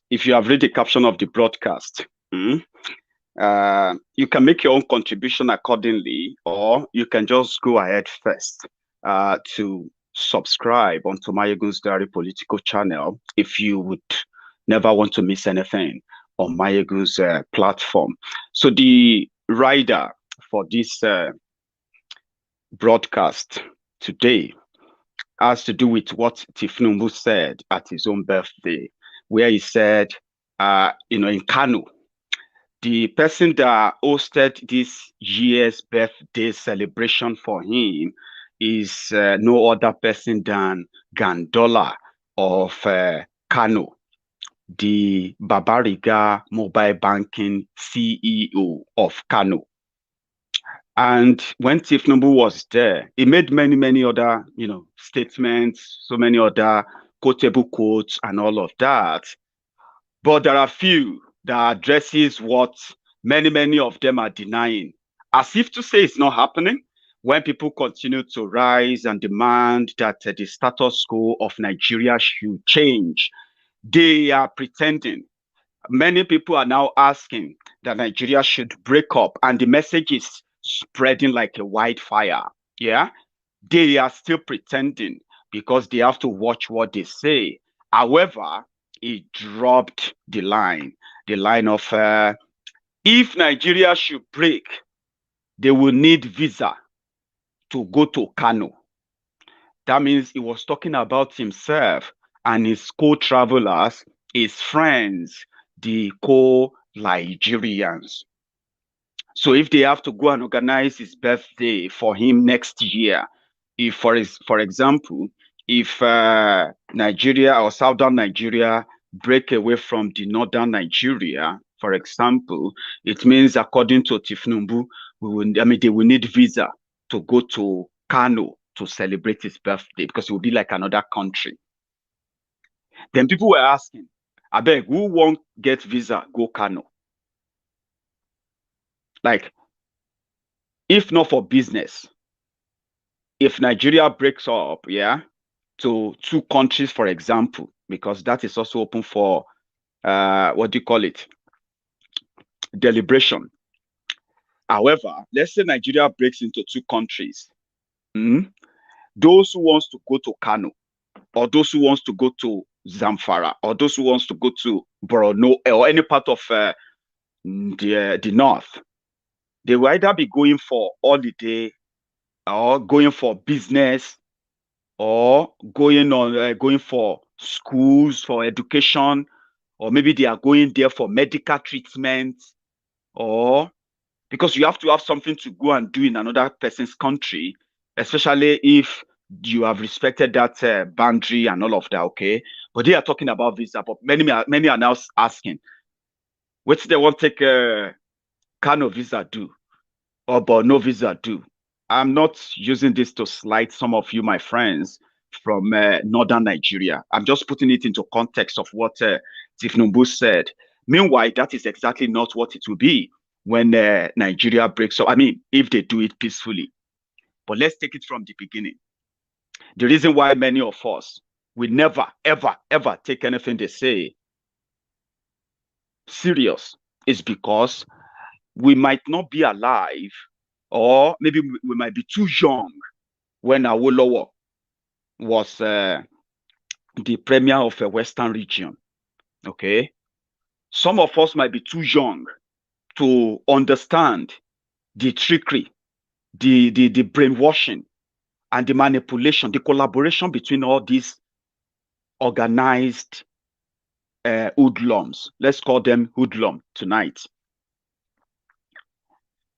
if you have read the caption of the broadcast, you can make your own contribution accordingly, or you can just go ahead first to subscribe onto Maiyegun's Diary Political channel if you would never want to miss anything on Maiyegun's platform. So the rider for this broadcast today has to do with what Tinubu said at his own birthday, where he said, in Kano, the person that hosted this year's birthday celebration for him is no other person than Gandola of Kano, the Babariga mobile banking CEO of Kano. And when Tinubu was there, he made many, many other, statements, so many other quotable quotes and all of that. But there are few that addresses what many, many of them are denying, as if to say it's not happening. When people continue to rise and demand that the status quo of Nigeria should change, they are pretending. Many people are now asking that Nigeria should break up, and the message is spreading like a wildfire. Yeah, they are still pretending because they have to watch what they say. However, he dropped the line of if Nigeria should break, they will need visa to go to Kano. That means he was talking about himself and his co-travelers, his friends, the co-Nigerians. So if they have to go and organize his birthday for him next year, if for example, if Nigeria or southern Nigeria break away from the northern Nigeria, for example, it means according to Tinubu, they will need visa to go to Kano to celebrate his birthday because it will be like another country. Then people were asking, I beg, who won't get visa go Kano? Like, if not for business, if Nigeria breaks up, to two countries, for example, because that is also open for what do you call it? Deliberation. However, let's say Nigeria breaks into two countries. Those who wants to go to Kano, or those who wants to go to Zamfara, or those who wants to go to Borno, or any part of the north, they will either be going for holiday, or going for business, or going for schools, for education, or maybe they are going there for medical treatment, or because you have to have something to go and do in another person's country, especially if you have respected that boundary and all of that, okay? But they are talking about visa, but many are now asking, what do they want to take Kano visa do, or Borno visa do? I'm not using this to slight some of you, my friends, from northern Nigeria. I'm just putting it into context of what Tinubu said. Meanwhile, that is exactly not what it will be when Nigeria breaks up. I mean, if they do it peacefully. But let's take it from the beginning. The reason why many of us will never, ever, ever take anything they say serious is because we might not be alive, or maybe we might be too young when Awolowo was the premier of a Western region. Okay. Some of us might be too young to understand the trickery, the brainwashing, and the manipulation, the collaboration between all these organized hoodlums. Let's call them hoodlum tonight.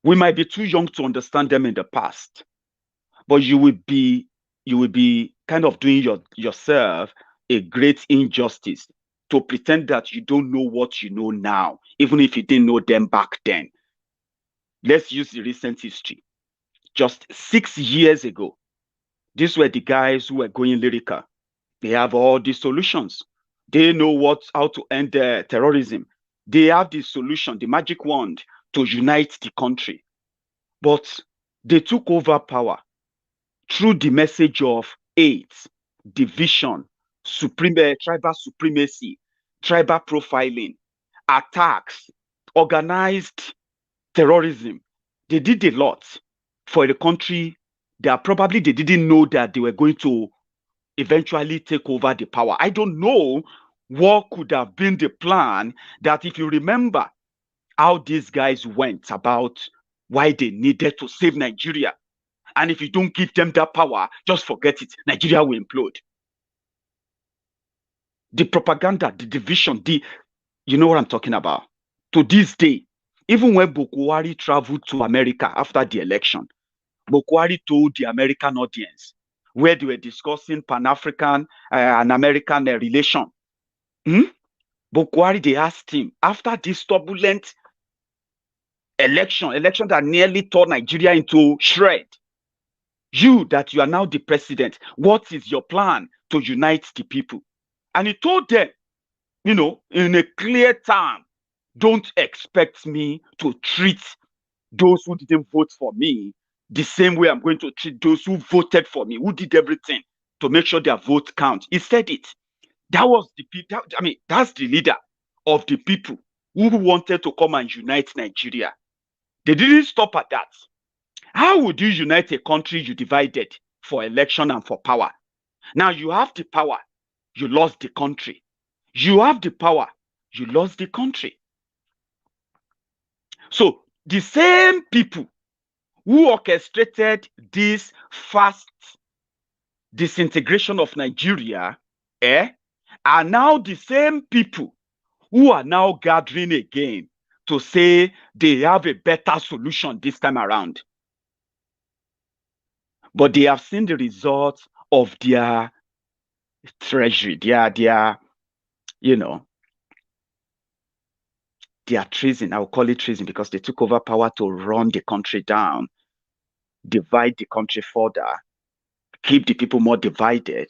We might be too young to understand them in the past, but you will be kind of doing yourself a great injustice to pretend that you don't know what you know now, even if you didn't know them back then. Let's use the recent history. Just 6 years ago, these were the guys who were going lyrical. They have all the solutions. They know how to end terrorism. They have the solution, the magic wand to unite the country. But they took over power through the message of hate, division, tribal supremacy, tribal profiling, attacks, organized terrorism. They did a lot for the country that probably they didn't know that they were going to eventually take over the power. I don't know what could have been the plan, that if you remember how these guys went about why they needed to save Nigeria. And if you don't give them that power, just forget it. Nigeria will implode. The propaganda, the division, you know what I'm talking about. To this day, even when Bukwari traveled to America after the election, Bukwari told the American audience, where they were discussing Pan-African and American relation. Bukwari, they asked him, after this turbulent election that nearly tore Nigeria into shred, that you are now the president, what is your plan to unite the people? And he told them, in a clear term, don't expect me to treat those who didn't vote for me the same way I'm going to treat those who voted for me, who did everything to make sure their vote count. He said it. That was the people. I mean, that's the leader of the people who wanted to come and unite Nigeria. They didn't stop at that. How would you unite a country you divided for election and for power? Now you have the power, you lost the country. You have the power, you lost the country. So the same people who orchestrated this fast disintegration of Nigeria are now the same people who are now gathering again to say they have a better solution this time around. But they have seen the results of their treasury, their treason. I will call it treason because they took over power to run the country down, divide the country further, keep the people more divided.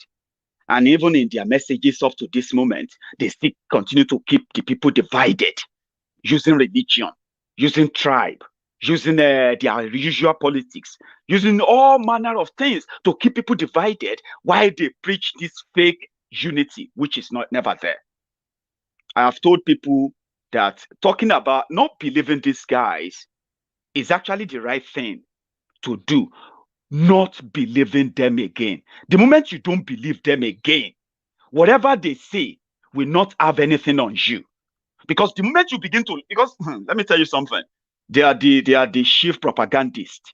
And even in their messages up to this moment, they still continue to keep the people divided, using religion, using tribe, using their usual politics, using all manner of things to keep people divided while they preach this fake unity, which is never there. I have told people that talking about not believing these guys is actually the right thing to do. Not believing them again. The moment you don't believe them again, whatever they say will not have anything on you. Because the moment you begin to, let me tell you something. They are the chief propagandists.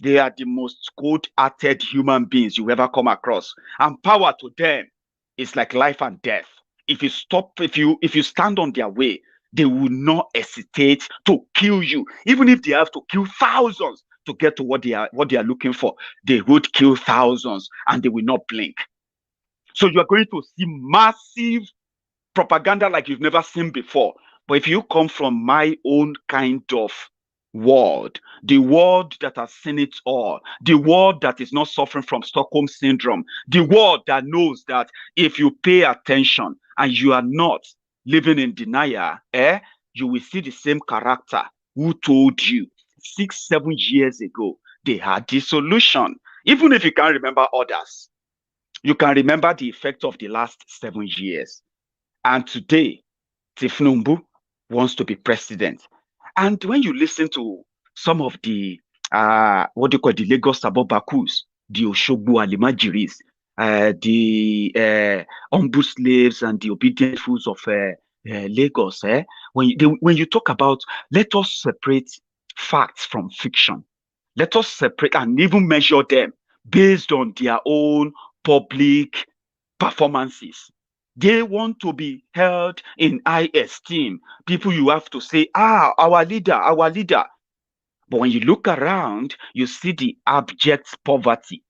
They are the most cold-hearted human beings you ever come across. And power to them is like life and death. If you stand on their way, they will not hesitate to kill you. Even if they have to kill thousands to get to what they are looking for, they would kill thousands and they will not blink. So you are going to see massive propaganda like you've never seen before. But if you come from my own kind of world, the world that has seen it all, the world that is not suffering from Stockholm syndrome, the world that knows that if you pay attention and you are not living in denial, you will see the same character who told you 6-7 years ago they had the solution. Even if you can't remember others, you can remember the effect of the last 7 years. And today, Tinubu wants to be president. And when you listen to some of the what do you call the Lagos Abobakus, the Oshogbo Alimajiris, the humble slaves and the obedient fools of Lagos, when you talk about, let us separate facts from fiction. Let us separate and even measure them based on their own public performances. They want to be held in high esteem. People you have to say, our leader, our leader. But when you look around, you see the abject poverty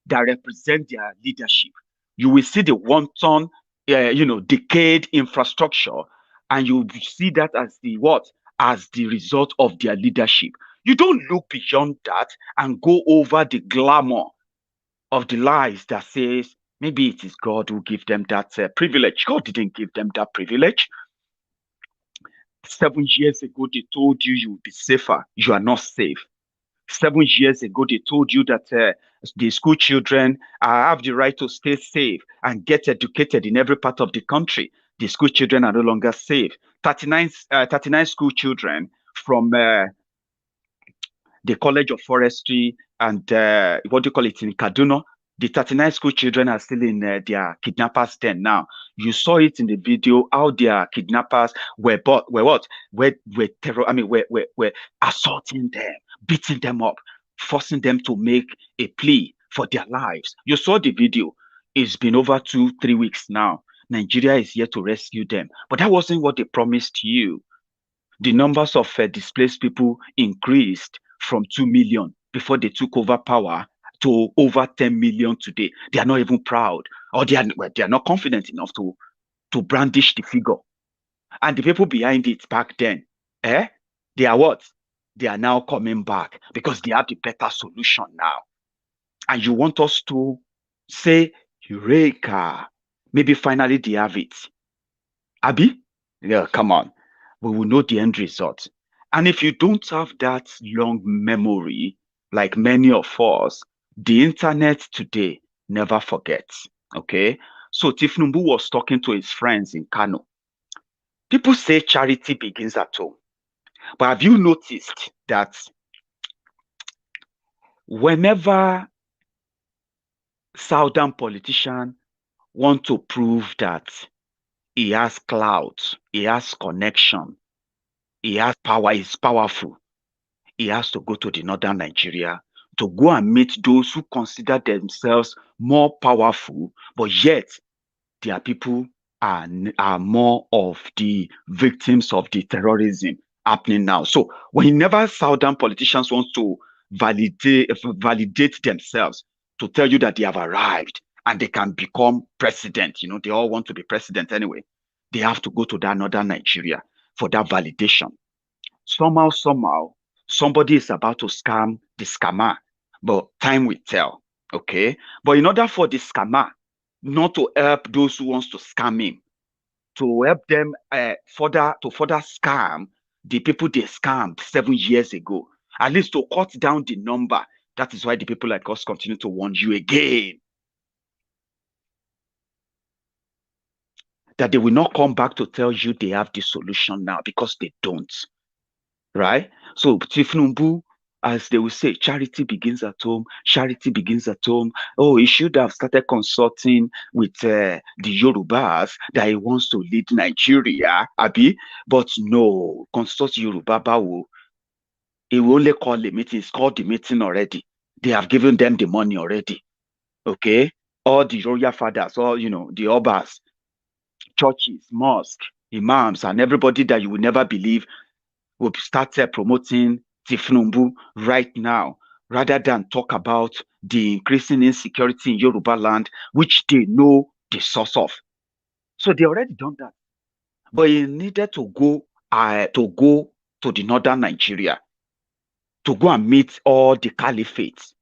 that represent their leadership. You will see the wanton, decayed infrastructure, and you see that as as the result of their leadership. You don't look beyond that and go over the glamour of the lies that says maybe it is God who gave them that privilege. God didn't give them that privilege. 7 years ago, they told you will be safer. You are not safe. 7 years ago, they told you that the school children have the right to stay safe and get educated in every part of the country. The school children are no longer safe. 39 school children from the College of Forestry and what do you call it in Kaduna. The 39 school children are still in their kidnappers' den now. You saw it in the video how their kidnappers were what? Were terror. I mean, were assaulting them, beating them up, forcing them to make a plea for their lives. You saw the video. It's been over 2, 3 weeks now. Nigeria is here to rescue them, but that wasn't what they promised you. The numbers of displaced people increased from 2 million before they took over power to over 10 million today. They are not even proud, or they are not confident enough to brandish the figure. And the people behind it back then, they are what? They are now coming back because they have the better solution now. And you want us to say, Eureka, maybe finally they have it. Abi? Yeah, come on. We will know the end result. And if you don't have that long memory, like many of us, the internet today never forgets. Okay? So Tifnumbu was talking to his friends in Kano. People say charity begins at home. But have you noticed that whenever southern politicians want to prove that he has clout, he has connection, he has power, he's powerful, he has to go to the northern Nigeria to go and meet those who consider themselves more powerful, but yet their people are more of the victims of the terrorism happening now. So whenever southern politicians want to validate themselves to tell you that they have arrived and they can become president, they all want to be president anyway, they have to go to that northern Nigeria for that validation. Somehow, somebody is about to scam the scammer, but time will tell. Okay. But in order for the scammer not to help those who wants to scam him, to help them further scam the people they scammed 7 years ago, at least to cut down the number. That is why the people like us continue to warn you again that they will not come back to tell you they have the solution now, because they don't. Right? So Tifnumbu, as they will say, charity begins at home. Charity begins at home. Oh, he should have started consulting with the Yorubas that he wants to lead Nigeria, Abi. But no, consult Yoruba Bawo. He will only call the meeting. It's called the meeting already. They have given them the money already. Okay? All the royal fathers, all, the obas, churches, mosques, imams, and everybody that you will never believe will start promoting Tifnumbu right now, rather than talk about the increasing insecurity in Yoruba land, which they know the source of. So they already done that. But he needed to go to the northern Nigeria to go and meet all the caliphates.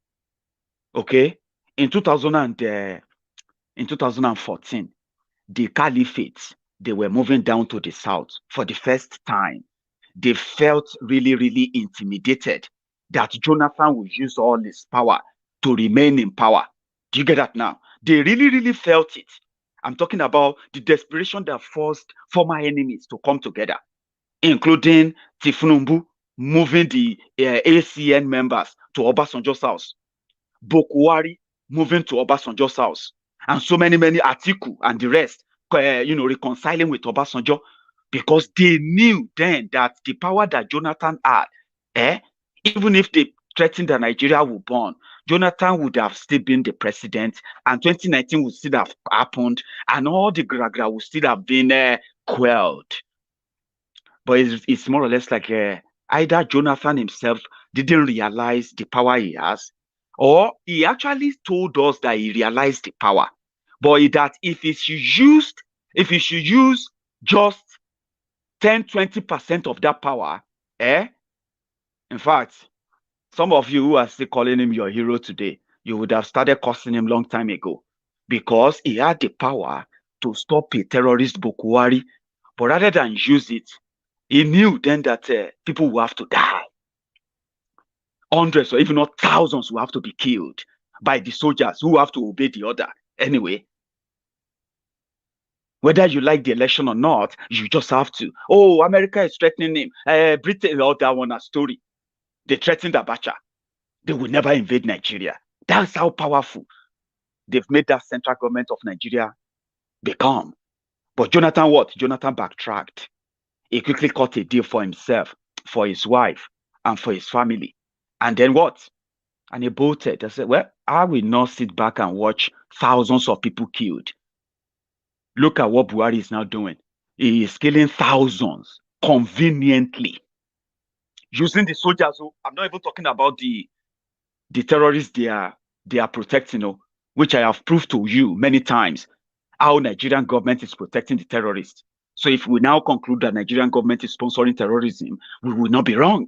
Okay? In 2014, the caliphates, they were moving down to the south for the first time. They felt really, really intimidated that Jonathan would use all his power to remain in power. Do you get that now? They really, really felt it. I'm talking about the desperation that forced former enemies to come together, including Tifnumbu moving the ACN members to Obasanjo's house, Bokwari moving to Obasanjo's house, and so many Atiku and the rest, reconciling with Obasanjo, because they knew then that the power that Jonathan had, even if they threatened that Nigeria would burn, Jonathan would have still been the president, and 2019 would still have happened, and all the gragra would still have been quelled. But it's more or less like either Jonathan himself didn't realize the power he has, or he actually told us that he realized the power, but that if he should use just 10-20% of that power, in fact, some of you who are still calling him your hero today, you would have started cursing him long time ago, because he had the power to stop a terrorist Bokwari, but rather than use it, he knew then that people will have to die. Hundreds or even not thousands will have to be killed by the soldiers who have to obey the order anyway. Whether you like the election or not, you just have to. Oh, America is threatening him. Britain, all that one a story. They threatened Abacha. They will never invade Nigeria. That's how powerful they've made that central government of Nigeria become. But Jonathan what? Jonathan backtracked. He quickly cut a deal for himself, for his wife, and for his family. And then what? And he bolted. I said, well, I will not sit back and watch thousands of people killed. Look at what Buhari is now doing. He is killing thousands conveniently using the soldiers. So I'm not even talking about the terrorists they are protecting, which I have proved to you many times how Nigerian government is protecting the terrorists. So if we now conclude that Nigerian government is sponsoring terrorism, we will not be wrong,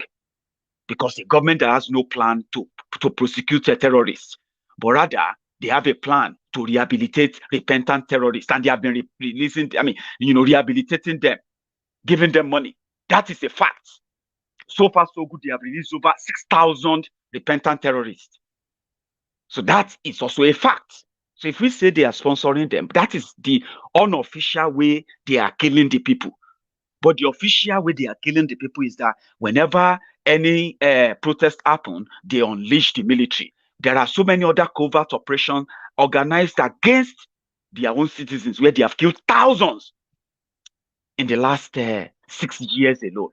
because the government has no plan to prosecute terrorists, but rather they have a plan to rehabilitate repentant terrorists, and they have been rehabilitating them, giving them money. That is a fact. So far, so good. They have released over 6,000 repentant terrorists. So that is also a fact. So if we say they are sponsoring them, that is the unofficial way they are killing the people. But the official way they are killing the people is that whenever any protest happen, they unleash the military. There are so many other covert operations organized against their own citizens where they have killed thousands in the last 6 years alone.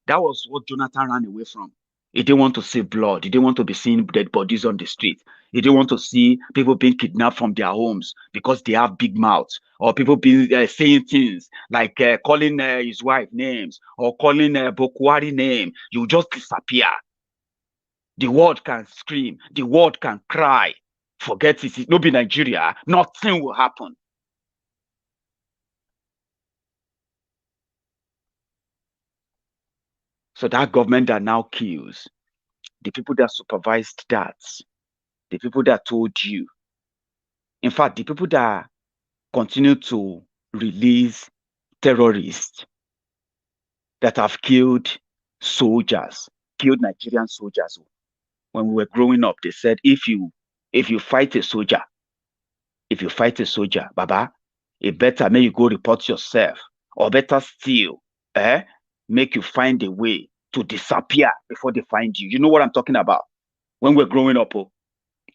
That was what Jonathan ran away from. He didn't want to see blood. He didn't want to be seeing dead bodies on the street. He didn't want to see people being kidnapped from their homes because they have big mouths, or people being saying things like calling his wife names or calling Bokwari name. You just disappear. The world can scream. The world can cry. Forget it. It no be Nigeria. Nothing will happen. So that government that now kills, the people that supervised that, the people that told you, in fact, the people that continue to release terrorists that have killed soldiers, killed Nigerian soldiers. When we were growing up, they said, if you fight a soldier, Baba, it better make you go report yourself, or better still, make you find a way to disappear before they find you. You know what I'm talking about? When we're growing up,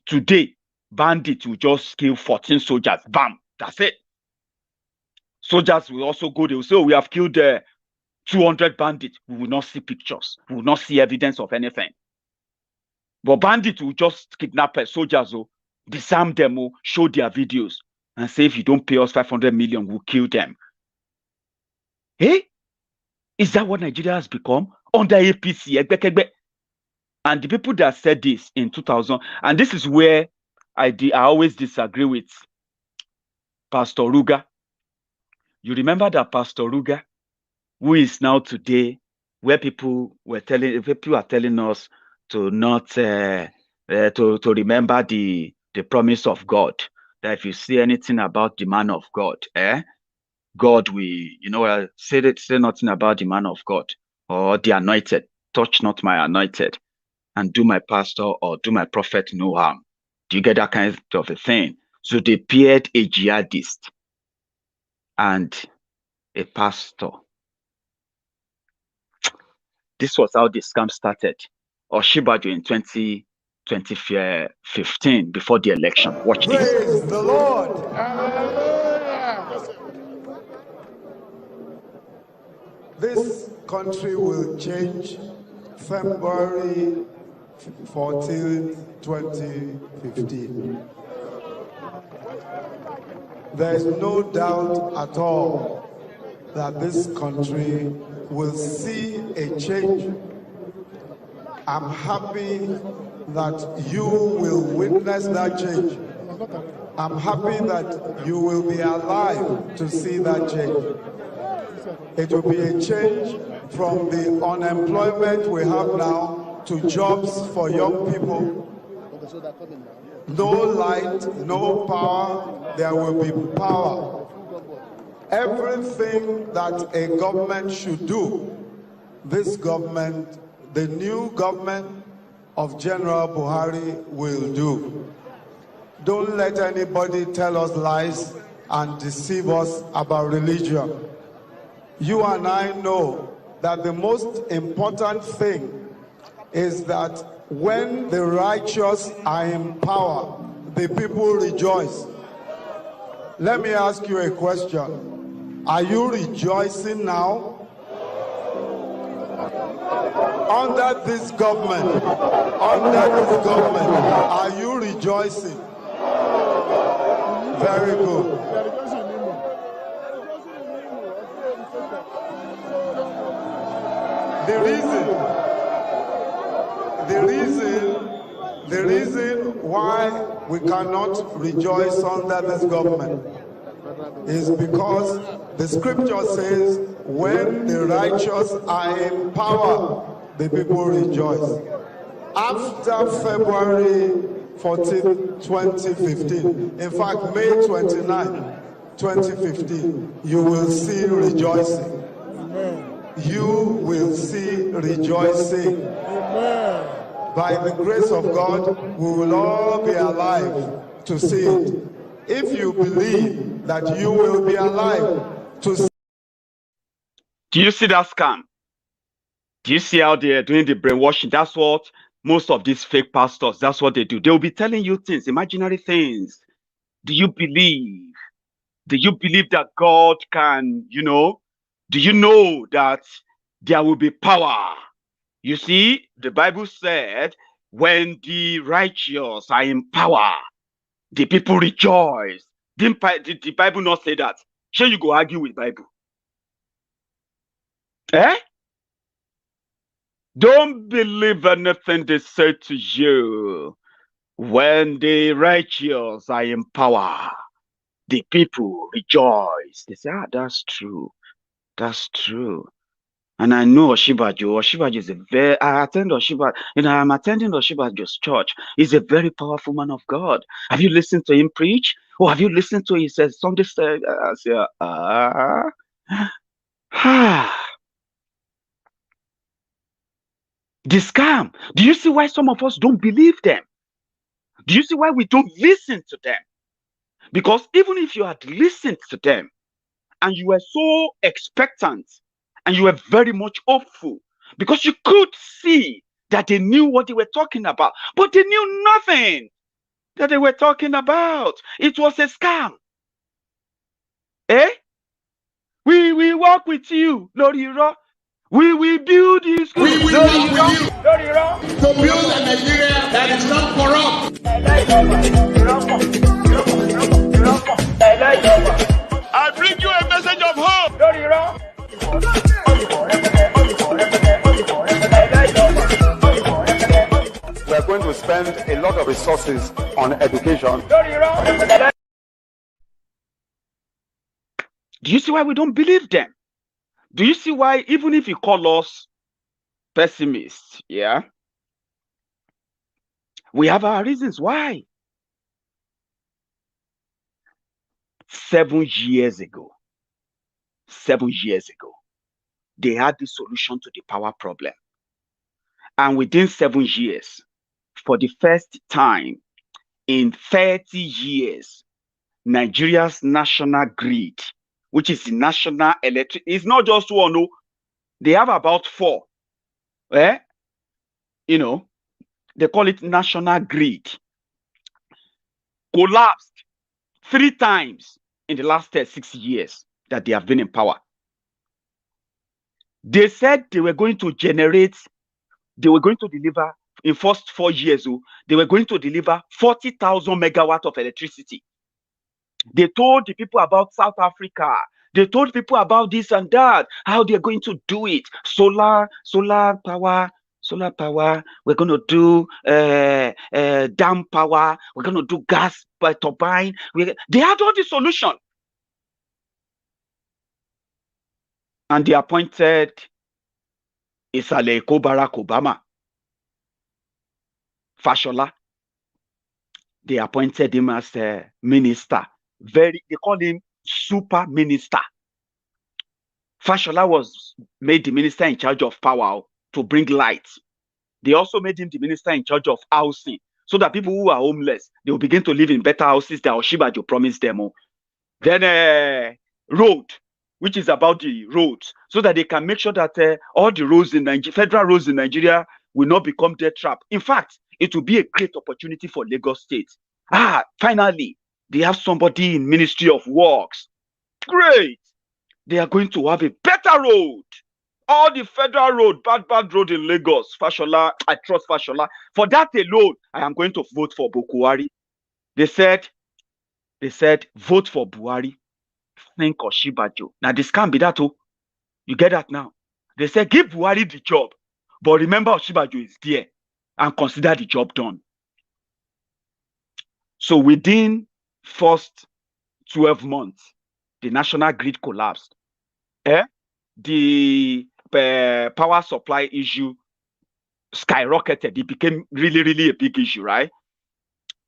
today, bandits will just kill 14 soldiers. Bam, that's it. Soldiers will also go, they will say, oh, we have killed 200 bandits. We will not see pictures. We will not see evidence of anything. But bandits will just kidnap soldiers, disarm them, show their videos, and say, if you don't pay us 500 million, we'll kill them. Hey, is that what Nigeria has become under APC? And the people that said this in 2000, and this is where I always disagree with Pastor Ruga. You remember that Pastor Ruga, who is now today, where people are telling us to not to remember the promise of God, that if you see anything about the man of God, God will, say nothing about the man of God or the anointed. Touch not my anointed, and do my pastor or do my prophet no harm. Do you get that kind of a thing? So they paired a jihadist and a pastor. This was how the scam started. Oshibaju in 2015, before the election. Watch this. Praise the Lord. Hallelujah. This country will change February 14, 2015. There's no doubt at all that this country will see a change. I'm happy that you will witness that change. I'm happy that you will be alive to see that change. It will be a change from the unemployment we have now to jobs for young people. No light, no power, there will be power. Everything that a government should do, this government, the new government of General Buhari will do. Don't let anybody tell us lies. and deceive us about religion. You and I know that the most important thing is that when the righteous are in power, the people rejoice. Let me ask you a question. Are you rejoicing now? Under this government, are you rejoicing? Very good. The reason why we cannot rejoice under this government is because the scripture says when the righteous are in power, the people rejoice. After February 14, 2015, in fact, May 29, 2015, you will see rejoicing. You will see rejoicing. By the grace of God, we will all be alive to see it. If you believe that you will be alive to see. Do you see that scam? Do you see how they're doing the brainwashing? That's what most of these fake pastors, that's what they do. They'll be telling you things, imaginary things. Do you believe? Do you believe that God can, do you know that there will be power? You see, the Bible said, when the righteous are in power, the people rejoice. Did the Bible not say that? Sure, you go argue with Bible. Don't believe anything they say to you. When the righteous are in power, the people rejoice. They say, that's true. That's true. And I know Oshibajo. Oshibajo is I attend Oshibajo. I'm attending Oshibajo's church. He's a very powerful man of God. Have you listened to him preach? Or have you listened to his Sunday say, the scam. Do you see why some of us don't believe them? Do you see why we don't listen to them? Because even if you had listened to them and you were so expectant and you were very much hopeful, because you could see that they knew what they were talking about, but they knew nothing that they were talking about. It was a scam. We work with you, Lord Iro. We will build this school. We will work with you to build a Nigeria that is not corrupt. I bring you a message of hope. We are going to spend a lot of resources on education. Do you see why we don't believe them? Do you see why, even if you call us pessimists, we have our reasons why. 7 years ago, they had the solution to the power problem. And within 7 years, for the first time in 30 years, Nigeria's national grid, which is the national electric, it's not just one, no, they have about 4. They call it national grid, collapsed 3 times in the last 6 years that they have been in power. They said they were going to deliver in first 4 years, they were going to deliver 40,000 megawatts of electricity. They told the people about South Africa. They told people about this and that, how they're going to do it. Solar power. We're going to do dam power. We're going to do gas turbine. They had all the solution. And they appointed Isaleko Barack Obama. Fashola. They appointed him as a minister. They call him super minister. Fashola was made the minister in charge of power to bring light. They also made him the minister in charge of housing, so that people who are homeless, they will begin to live in better houses that Oshibajo promised them. Then road, which is about the roads, so that they can make sure that all the roads in Nigeria, federal roads in Nigeria, will not become death trap. In fact, it will be a great opportunity for Lagos State. Finally, they have somebody in Ministry of Works. Great. They are going to have a better road. All the federal road, bad road in Lagos, Fashola, I trust Fashola. For that alone, I am going to vote for Buhari. They said, vote for Buhari. Think Oshibajo. Now this can't be that. Oh, you get that now? They said give Buhari the job, but remember Oshibajo is there, and consider the job done. So within first 12 months, the national grid collapsed. The power supply issue skyrocketed. It became really a big issue, right?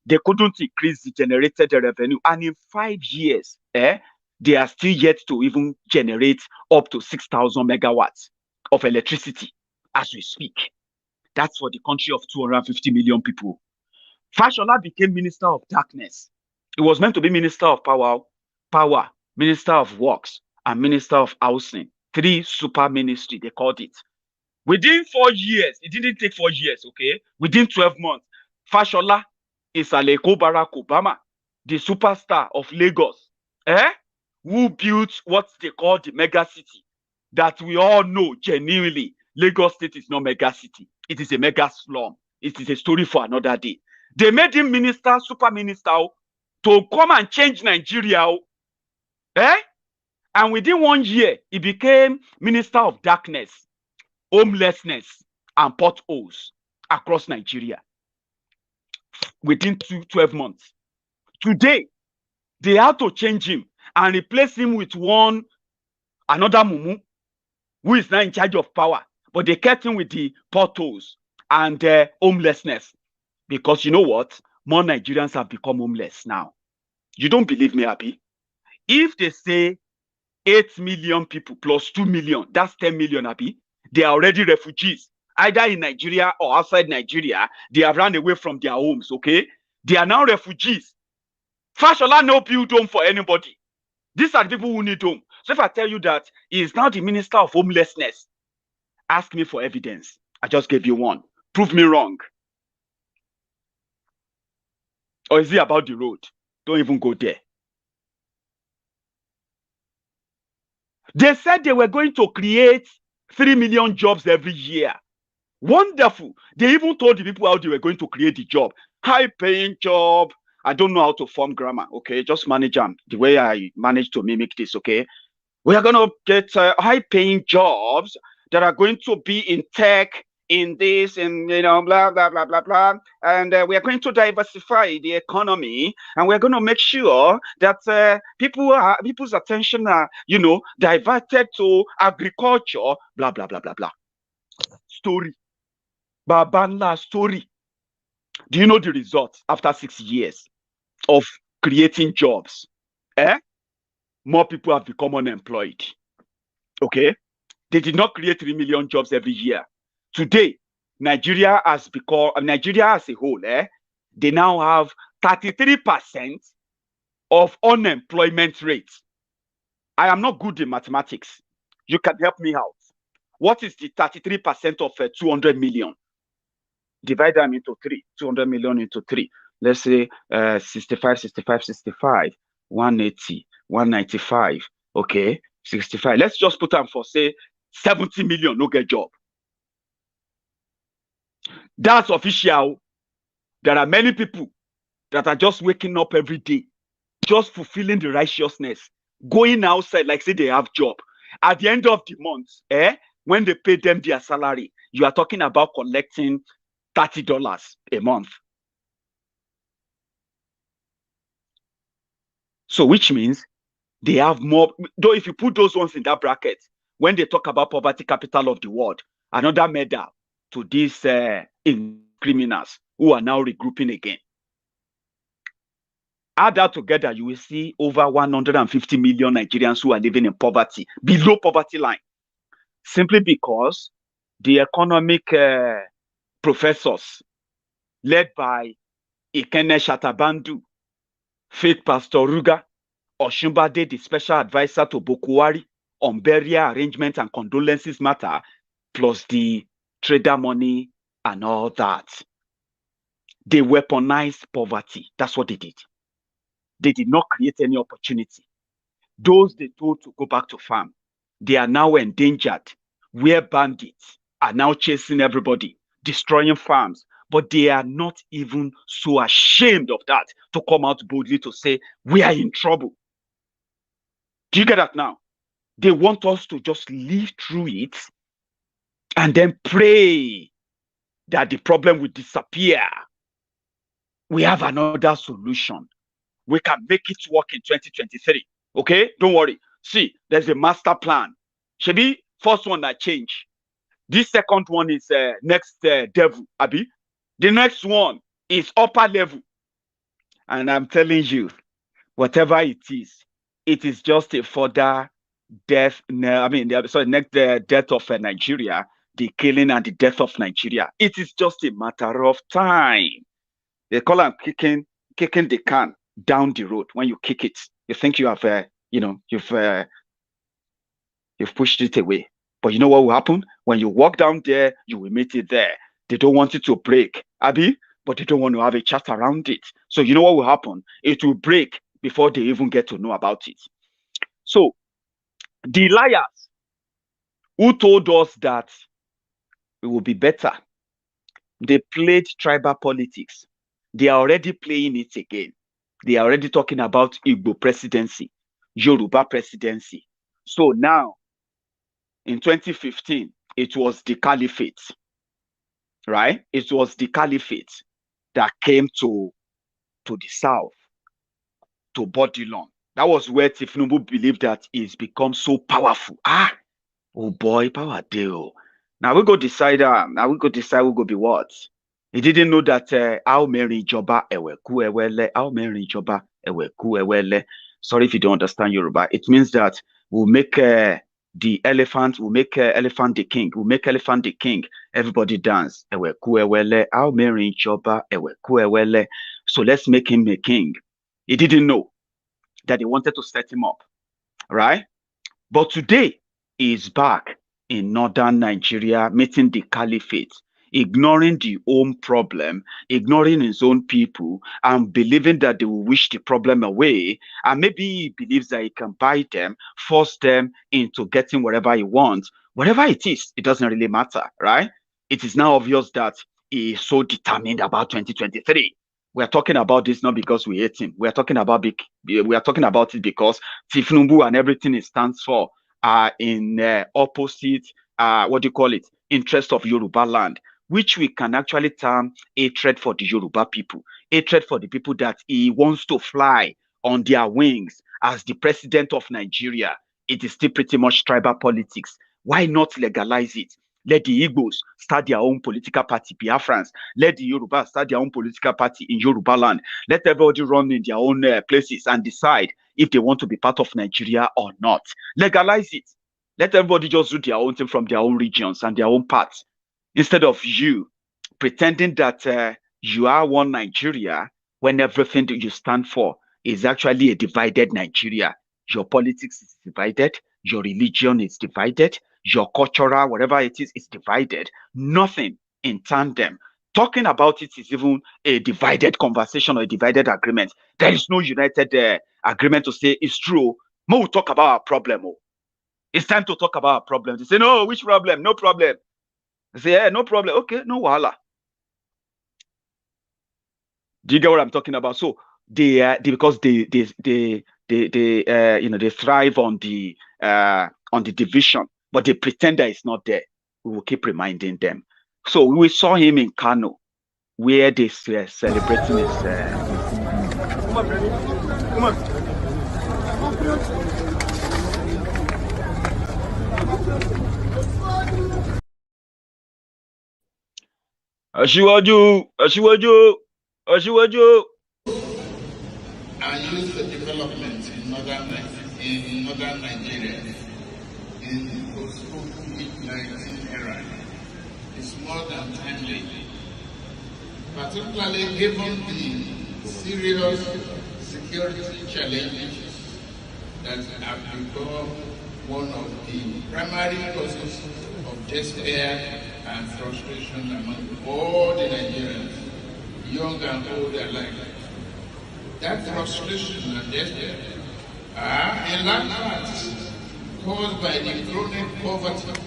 They couldn't increase the generated revenue, and in 5 years, they are still yet to even generate up to 6,000 megawatts of electricity as we speak. That's for the country of 250 million people. Fashola became Minister of Darkness. It was meant to be Minister of Power, Minister of Works, and Minister of Housing. 3 super ministry, they called it. Within 4 years, it didn't take 4 years, okay? Within 12 months, Fashola is Aleko Barack Obama, the superstar of Lagos, who built what they call the mega city, that we all know genuinely Lagos State is not mega city. It is a mega slum. It is a story for another day. They made him minister, super minister, to come and change Nigeria. And within 1 year, he became Minister of Darkness, homelessness, and potholes across Nigeria. Within 12 months. Today, they had to change him and replace him with another Mumu, who is now in charge of power. But they kept him with the potholes and homelessness. Because you know what? More Nigerians have become homeless now. You don't believe me, Abi? If they say 8 million people plus 2 million, that's 10 million, Abi. They are already refugees, either in Nigeria or outside Nigeria. They have run away from their homes, okay? They are now refugees. Fashola no build home for anybody. These are the people who need home. So if I tell you that he is now the Minister of Homelessness, ask me for evidence. I just gave you one. Prove me wrong. Or is it about the road? Don't even go there. They said they were going to create 3 million jobs every year. Wonderful. They even told the people how they were going to create the job. High-paying job. I don't know how to form grammar, okay? Just manage them the way I managed to mimic this, okay? We are going to get high-paying jobs that are going to be in tech, in this, and blah, blah, blah, blah, blah. And we are going to diversify the economy, and we're going to make sure that people's attention are, diverted to agriculture, blah, blah, blah, blah, blah. Story. Babanla story. Do you know the result after 6 years of creating jobs? More people have become unemployed. Okay? They did not create 3 million jobs every year. Today, Nigeria as a whole, they now have 33% of unemployment rate. I am not good in mathematics. You can help me out. What is the 33% of 200 million? Divide them into 3. 200 million into 3. Let's say 65, 180, 195. Okay, 65. Let's just put them for, say, 70 million, no get job. That's official. There are many people that are just waking up every day, just fulfilling the righteousness, going outside like say they have job. At the end of the month, when they pay them their salary, you are talking about collecting $30 a month. So which means they have more, though if you put those ones in that bracket, when they talk about poverty capital of the world, another medal to these criminals who are now regrouping again. Add that together, you will see over 150 million Nigerians who are living in poverty, below poverty line, simply because the economic professors led by Ikene Shatabandu, fake Pastor Ruga, Oshunbade, the special advisor to Bokuwari on burial arrangement and condolences matter, plus the trader money and all that. They weaponized poverty. That's what they did. They did not create any opportunity. Those they told to go back to farm, they are now endangered, where bandits are now chasing everybody, destroying farms. But they are not even so ashamed of that to come out boldly to say, we are in trouble. Do you get that now? They want us to just live through it and then pray that the problem will disappear. We have another solution. We can make it work in 2023. Okay? Don't worry. See, there's a master plan. Shebi, first one that change. This second one is next devil, Abi. The next one is upper level. And I'm telling you, whatever it is just a further death. Next death of Nigeria, the killing and the death of Nigeria. It is just a matter of time. They call them kicking the can down the road. When you kick it, you think you have, you've pushed it away. But you know what will happen? When you walk down there, you will meet it there. They don't want it to break, Abi, but they don't want to have a chat around it. So you know what will happen? It will break before they even get to know about it. So the liars who told us that it will be better, they played tribal politics. They are already playing it again. They are already talking about Igbo presidency, Yoruba presidency. So now, in 2015, it was the caliphate, right? It was the caliphate that came to the south, to Bodilon. That was where Tinubu believed that he's become so powerful. Oh boy, power deal. Now we go decide. Now we go decide who go be what. He didn't know that how Mary Joba eweku ewele, how Mary Joba eweku ewele. Sorry if you don't understand Yoruba. It means that we'll make the elephant, we'll make elephant the king. We'll make elephant the king. Everybody dance. Eweku ewele, how Mary Joba eweku ewele. So let's make him a king. He didn't know that they wanted to set him up, right? But today, he is back in northern Nigeria, meeting the caliphate, ignoring the own problem, ignoring his own people, and believing that they will wish the problem away. And maybe he believes that he can buy them, force them into getting whatever he wants. Whatever it is, it doesn't really matter, right? It is now obvious that he is so determined about 2023. We are talking about this not because we hate him. We are talking about it because Tinubu and everything it stands for are in opposite, interest of Yoruba land, which we can actually term hatred for the Yoruba people, hatred for the people that he wants to fly on their wings as the president of Nigeria. It is still pretty much tribal politics. Why not legalize it? Let the Igbos start their own political party, Biafrans. Let the Yoruba start their own political party in Yoruba land. Let everybody run in their own places and decide if they want to be part of Nigeria or not. Legalize it. Let everybody just do their own thing from their own regions and their own parts. Instead of you pretending that you are one Nigeria when everything that you stand for is actually a divided Nigeria. Your politics is divided. Your religion is divided. Your cultural, whatever it is divided. Nothing in tandem. Talking about it is even a divided conversation or a divided agreement. There is no united agreement to say it's true. More we'll talk about our problem. It's time to talk about our problem. They say, no, which problem? No problem. They say, yeah, no problem. Okay, no wahala. Do you get what I'm talking about? So because they thrive on the division, but they pretend that it's not there. We will keep reminding them. So we saw him in Kano, where they celebrating his. Come on. Ashiwaju. And use the development in northern Nigeria in the post-COVID-19 era is more than timely, particularly given the serious security challenges that have become one of the primary causes of despair and frustration among all the Nigerians, young and old alike. That frustration and despair are in large part caused by the chronic poverty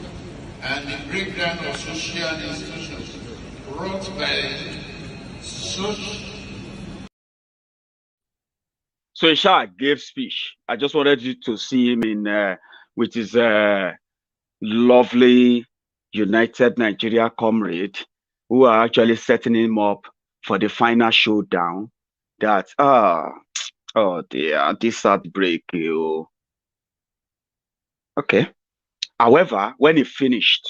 and the breakdown of social institutions wrought by such. So Isha gave speech. I just wanted you to see him in with his lovely United Nigeria comrade, who are actually setting him up for the final showdown. That oh dear, this heartbreak. Okay. However, when he finished,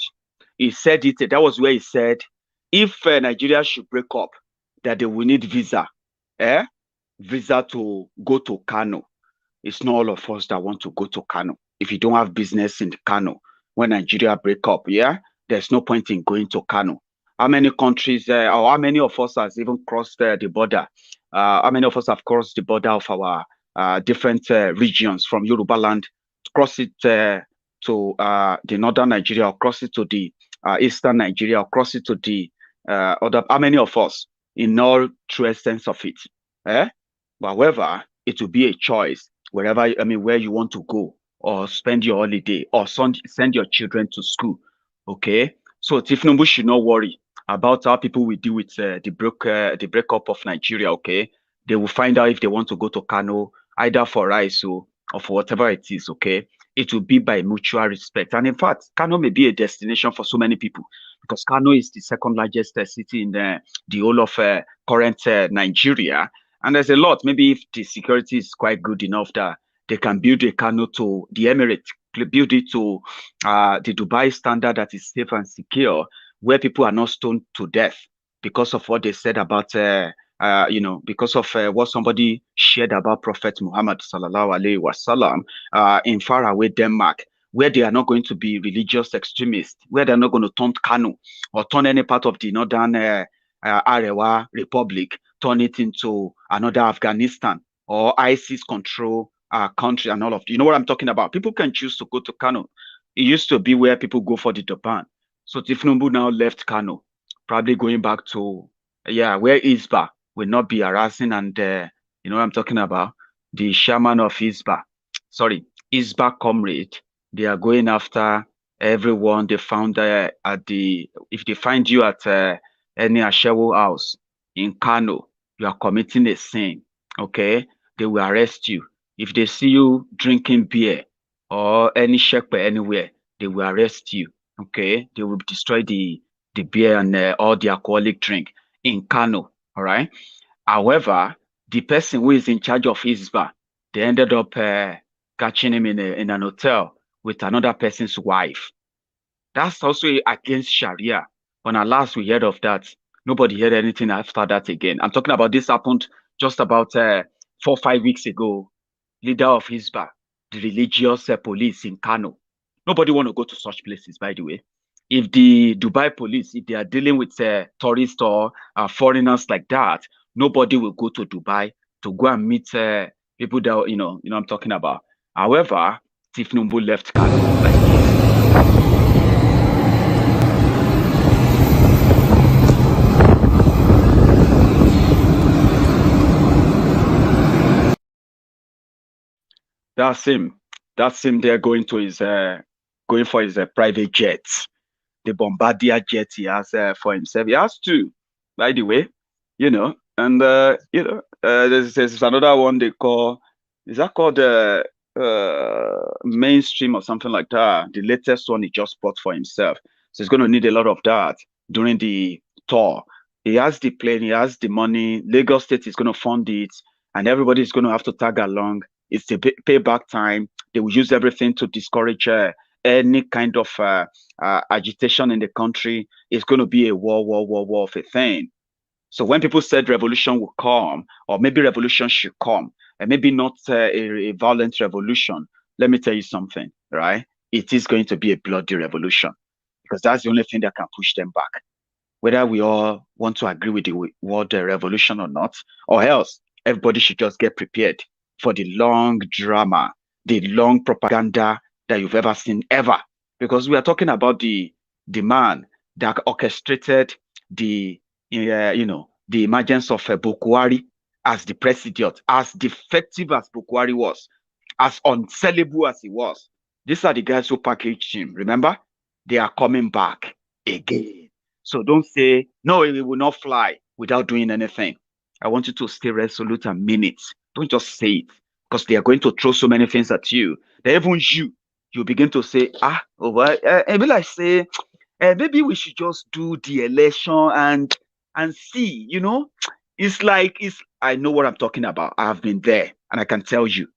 he said it. That was where he said, if Nigeria should break up, that they will need visa, visa to go to Kano. It's not all of us that want to go to Kano. If you don't have business in Kano, when Nigeria break up, there's no point in going to Kano. How many countries or how many of us has even crossed the border? How many of us have crossed the border of our different regions from Yoruba land, cross it to the northern Nigeria, or cross it to the eastern Nigeria, or cross it to the other? How many of us, in all true essence of it? However, it will be a choice wherever, where you want to go or spend your holiday or send your children to school. Okay, so Tinubu should not worry about how people will deal with the breakup of Nigeria. Okay, they will find out if they want to go to Kano, either for rice or for whatever it is. Okay, it will be by mutual respect. And in fact, Kano may be a destination for so many people, because Kano is the second largest city in the whole of current Nigeria. And there's a lot. Maybe if the security is quite good enough that they can build a Kano to the Emirates, build it to the Dubai standard that is safe and secure, where people are not stoned to death because of what they said about, because of what somebody shared about Prophet Muhammad sallallahu alaihi wasallam in faraway Denmark, where they are not going to be religious extremists, where they're not going to turn Kano or turn any part of the northern Arewa Republic, turn it into another Afghanistan or ISIS control country and all of you know what I'm talking about. People can choose to go to Kano. It used to be where people go for the Durban. So Tinubu now left Kano, probably going back to where Isba will not be harassing, and you know what I'm talking about. The shaman of Isba, sorry, Isba comrade. They are going after everyone they found at if they find you at any Ashewo house in Kano, you are committing a sin. Okay, they will arrest you. If they see you drinking beer or any shepe anywhere, they will arrest you. Okay, they will destroy the beer and all the alcoholic drink in Kano. All right. However, the person who is in charge of Isba, they ended up catching him in an hotel with another person's wife. That's also against Sharia. When at last we heard of that, nobody heard anything after that again. I'm talking about this happened just about 4 or 5 weeks ago. Leader of Hisba, the religious police in Kano. Nobody want to go to such places, by the way. If the Dubai police, if they are dealing with tourists or foreigners like that, nobody will go to Dubai to go and meet people that you know I'm talking about. However, Tinubu left Kano like this. That's him. That's him there going to his going for his private jet, the Bombardier jet he has for himself. He has two, by the way, And there's another one they call, is that called mainstream or something like that? The latest one he just bought for himself. So he's going to need a lot of that during the tour. He has the plane, he has the money. Lagos State is going to fund it, and everybody is going to have to tag along. It's the payback time. They will use everything to discourage any kind of agitation in the country. It's going to be a war of a thing. So when people said revolution will come, or maybe revolution should come, and maybe not a violent revolution, let me tell you something, right? It is going to be a bloody revolution, because that's the only thing that can push them back. Whether we all want to agree with the word revolution or not, or else everybody should just get prepared for the long drama the long propaganda that you've ever seen ever. Because we are talking about the man that orchestrated the the emergence of Bukwari as the president, as defective as Bukwari was, as unsellable as he was. These are the guys who packaged him. Remember, they are coming back again. So don't say no, it will not fly without doing anything. I want you to stay resolute and mean it. Don't just say it because they are going to throw so many things at you. That even you begin to say, well, maybe I say, maybe we should just do the election and see. It's like I know what I'm talking about. I have been there, and I can tell you